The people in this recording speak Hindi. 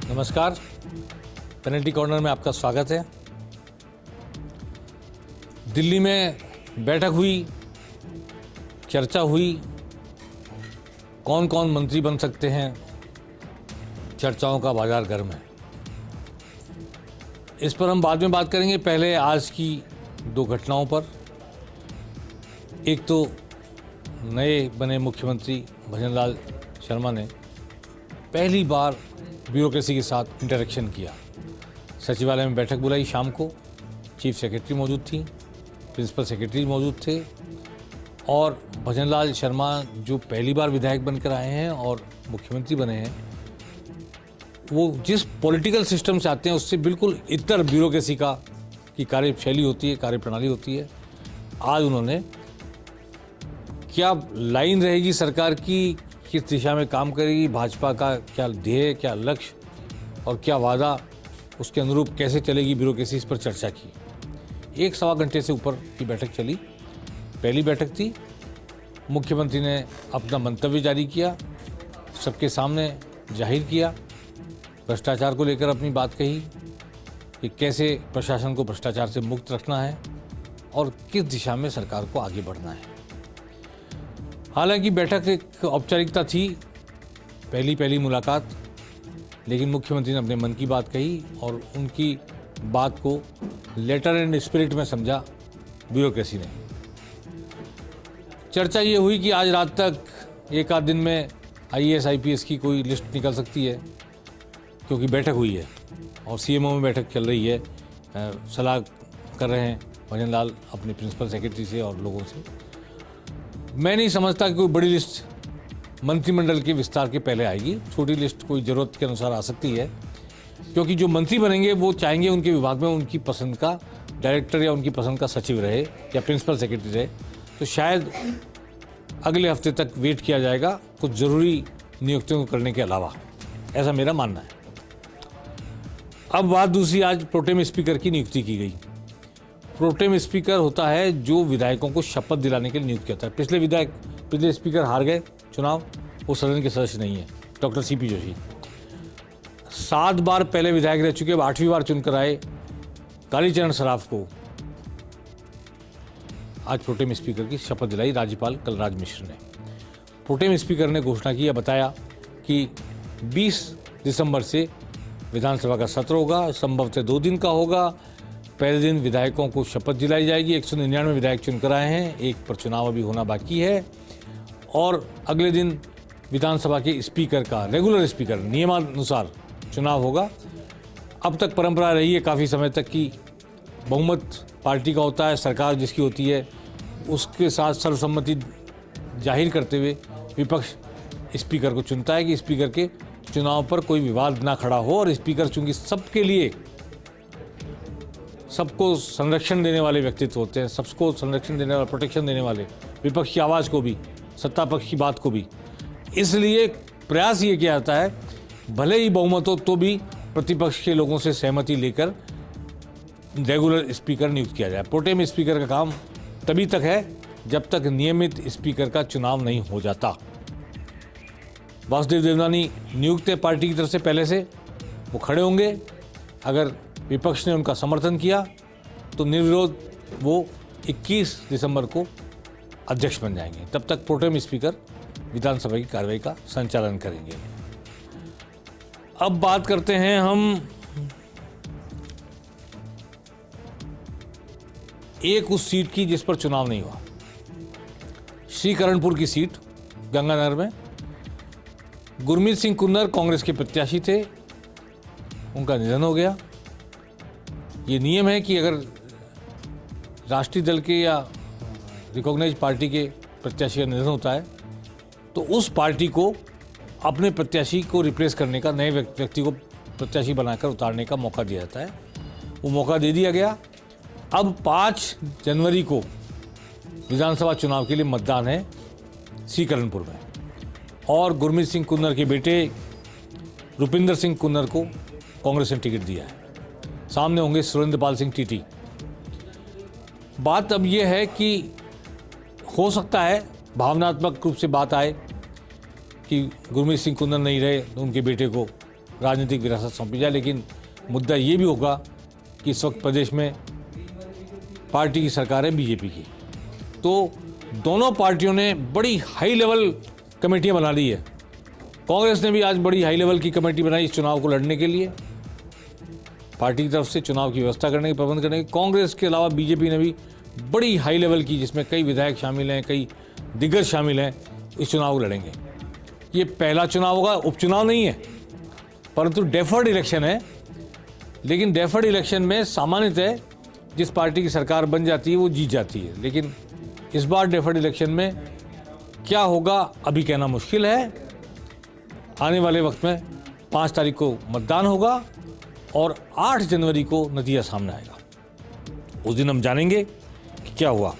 नमस्कार, पेनल्टी कॉर्नर में आपका स्वागत है। दिल्ली में बैठक हुई, चर्चा हुई, कौन कौन मंत्री बन सकते हैं, चर्चाओं का बाजार गर्म है। इस पर हम बाद में बात करेंगे। पहले आज की दो घटनाओं पर। एक तो नए बने मुख्यमंत्री भजनलाल शर्मा ने पहली बार ब्यूरोक्रेसी के साथ इंटरेक्शन किया। सचिवालय में बैठक बुलाई शाम को, चीफ सेक्रेटरी मौजूद थी, प्रिंसिपल सेक्रेटरी मौजूद थे और भजनलाल शर्मा जो पहली बार विधायक बनकर आए हैं और मुख्यमंत्री बने हैं, वो जिस पॉलिटिकल सिस्टम से आते हैं उससे बिल्कुल इतर ब्यूरोक्रेसी की कार्यशैली होती है, कार्यप्रणाली होती है। आज उन्होंने क्या लाइन रहेगी सरकार की, किस दिशा में काम करेगी, भाजपा का क्या ध्येय, क्या लक्ष्य और क्या वादा, उसके अनुरूप कैसे चलेगी ब्यूरोक्रेसी, इस पर चर्चा की। 1-1.25 घंटे से ऊपर की बैठक चली। पहली बैठक थी। मुख्यमंत्री ने अपना मंतव्य जारी किया, सबके सामने जाहिर किया, भ्रष्टाचार को लेकर अपनी बात कही कि कैसे प्रशासन को भ्रष्टाचार से मुक्त रखना है और किस दिशा में सरकार को आगे बढ़ना है। हालांकि बैठक एक औपचारिकता थी, पहली मुलाकात, लेकिन मुख्यमंत्री ने अपने मन की बात कही और उनकी बात को लेटर एंड स्पिरिट में समझा ब्यूरोक्रेसी ने। चर्चा ये हुई कि आज रात तक एक आध दिन में IAS IPS की कोई लिस्ट निकल सकती है, क्योंकि बैठक हुई है और CMO में बैठक चल रही है। सलाह कर रहे हैं भजनलाल अपने प्रिंसिपल सेक्रेटरी से और लोगों से। मैं नहीं समझता कि कोई बड़ी लिस्ट मंत्रिमंडल के विस्तार के पहले आएगी। छोटी लिस्ट कोई ज़रूरत के अनुसार आ सकती है, क्योंकि जो मंत्री बनेंगे वो चाहेंगे उनके विभाग में उनकी पसंद का डायरेक्टर या उनकी पसंद का सचिव रहे या प्रिंसिपल सेक्रेटरी रहे। तो शायद अगले हफ्ते तक वेट किया जाएगा कुछ ज़रूरी नियुक्तियों को करने के अलावा, ऐसा मेरा मानना है। अब बात दूसरी, आज प्रोटेम स्पीकर की नियुक्ति की गई। प्रोटेम स्पीकर होता है जो विधायकों को शपथ दिलाने के लिए नियुक्त किया था। पिछले स्पीकर हार गए चुनाव, वो सदन के सदस्य नहीं है, डॉक्टर CP जोशी 7 बार पहले विधायक रह चुके, अब 8वीं बार चुनकर आए कालीचरण सराफ को आज प्रोटेम स्पीकर की शपथ दिलाई राज्यपाल कलराज मिश्र ने। प्रोटेम स्पीकर ने घोषणा की, बताया कि 20 दिसंबर से विधानसभा का सत्र होगा, संभवतः 2 दिन का होगा। पहले दिन विधायकों को शपथ दिलाई जाएगी। 199 विधायक चुनकर आए हैं, एक पर चुनाव अभी होना बाकी है। और अगले दिन विधानसभा के स्पीकर का, रेगुलर स्पीकर, नियमानुसार चुनाव होगा। अब तक परंपरा रही है काफ़ी समय तक कि बहुमत पार्टी का होता है, सरकार जिसकी होती है उसके साथ सर्वसम्मति जाहिर करते हुए विपक्ष स्पीकर को चुनता है कि स्पीकर के चुनाव पर कोई विवाद ना खड़ा हो। और स्पीकर चूंकि सबके लिए, सबको संरक्षण देने वाले व्यक्तित्व होते हैं, सबको संरक्षण देने वाले, प्रोटेक्शन देने वाले, विपक्ष की आवाज़ को भी, सत्ता पक्ष की बात को भी, इसलिए प्रयास ये किया जाता है भले ही बहुमत हो तो भी प्रतिपक्ष के लोगों से सहमति लेकर रेगुलर स्पीकर नियुक्त किया जाए। प्रोटेम स्पीकर का काम तभी तक है जब तक नियमित स्पीकर का चुनाव नहीं हो जाता। वासुदेव देवनानी नियुक्त है पार्टी की तरफ से, पहले से वो खड़े होंगे। अगर विपक्ष ने उनका समर्थन किया तो निर्विरोध वो 21 दिसंबर को अध्यक्ष बन जाएंगे। तब तक प्रोटेम स्पीकर विधानसभा की कार्रवाई का संचालन करेंगे। अब बात करते हैं हम एक उस सीट की जिस पर चुनाव नहीं हुआ, श्रीकरणपुर की सीट गंगानगर में। गुरमीत सिंह कुन्नर कांग्रेस के प्रत्याशी थे, उनका निधन हो गया। ये नियम है कि अगर राष्ट्रीय दल के या रिकॉग्नाइज पार्टी के प्रत्याशी का निधन होता है तो उस पार्टी को अपने प्रत्याशी को रिप्लेस करने का, नए व्यक्ति को प्रत्याशी बनाकर उतारने का मौका दिया जाता है। वो मौका दे दिया गया। अब 5 जनवरी को विधानसभा चुनाव के लिए मतदान है श्रीकरणपुर में और गुरमीत सिंह कुन्नर के बेटे रुपिंदर सिंह कुन्नर को कांग्रेस ने टिकट दिया है। सामने होंगे सुरेंद्रपाल सिंह टीटी। बात अब यह है कि हो सकता है भावनात्मक रूप से बात आए कि गुरमीत सिंह कुन्नर नहीं रहे तो उनके बेटे को राजनीतिक विरासत सौंपी जाए, लेकिन मुद्दा ये भी होगा कि इस वक्त प्रदेश में पार्टी की सरकार है बीजेपी की, तो दोनों पार्टियों ने बड़ी हाई लेवल कमेटियां बना ली है। कांग्रेस ने भी आज बड़ी हाई लेवल की कमेटी बनाई इस चुनाव को लड़ने के लिए, पार्टी की तरफ से चुनाव की व्यवस्था करने की, प्रबंध करने की। कांग्रेस के अलावा बीजेपी ने भी बड़ी हाई लेवल की, जिसमें कई विधायक शामिल हैं, कई दिग्गज शामिल हैं, इस चुनाव को लड़ेंगे। ये पहला चुनाव होगा, उपचुनाव नहीं है, परंतु डेफर्ड इलेक्शन है। लेकिन डेफर्ड इलेक्शन में सामान्यतः जिस पार्टी की सरकार बन जाती है वो जीत जाती है, लेकिन इस बार डेफर्ड इलेक्शन में क्या होगा अभी कहना मुश्किल है। आने वाले वक्त में 5 तारीख को मतदान होगा और 8 जनवरी को नतीजा सामने आएगा। उस दिन हम जानेंगे कि क्या हुआ।